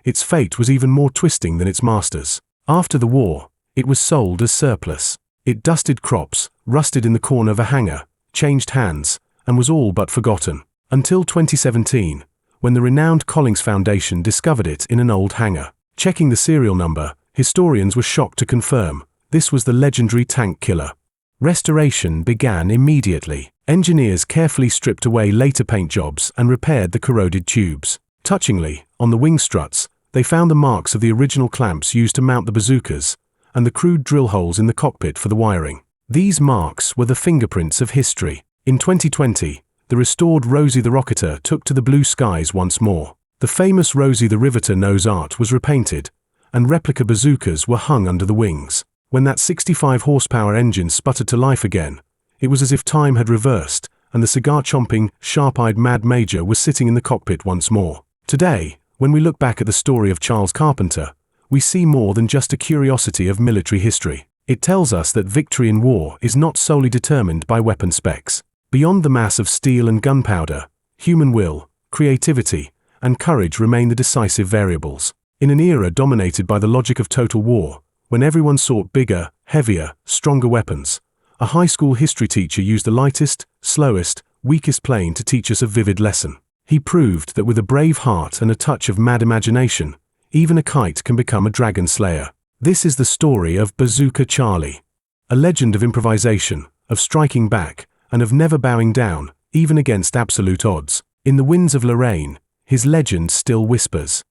its fate was even more twisting than its master's. After the war, it was sold as surplus. It dusted crops, rusted in the corner of a hangar, changed hands, and was all but forgotten. Until 2017, when the renowned Collings Foundation discovered it in an old hangar. Checking the serial number, historians were shocked to confirm this was the legendary tank killer. Restoration began immediately. Engineers carefully stripped away later paint jobs and repaired the corroded tubes. Touchingly, on the wing struts, they found the marks of the original clamps used to mount the bazookas, and the crude drill holes in the cockpit for the wiring. These marks were the fingerprints of history. In 2020, the restored Rosie the Rocketer took to the blue skies once more. The famous Rosie the Riveter nose art was repainted, and replica bazookas were hung under the wings. When that 65-horsepower engine sputtered to life again, it was as if time had reversed, and the cigar-chomping, sharp-eyed Mad Major was sitting in the cockpit once more. Today, when we look back at the story of Charles Carpenter, we see more than just a curiosity of military history. It tells us that victory in war is not solely determined by weapon specs. Beyond the mass of steel and gunpowder, human will, creativity, and courage remain the decisive variables. In an era dominated by the logic of total war, when everyone sought bigger, heavier, stronger weapons, a high school history teacher used the lightest, slowest, weakest plane to teach us a vivid lesson. He proved that with a brave heart and a touch of mad imagination, even a kite can become a dragon slayer. This is the story of Bazooka Charlie, a legend of improvisation, of striking back, and of never bowing down, even against absolute odds. In the winds of Lorraine, his legend still whispers.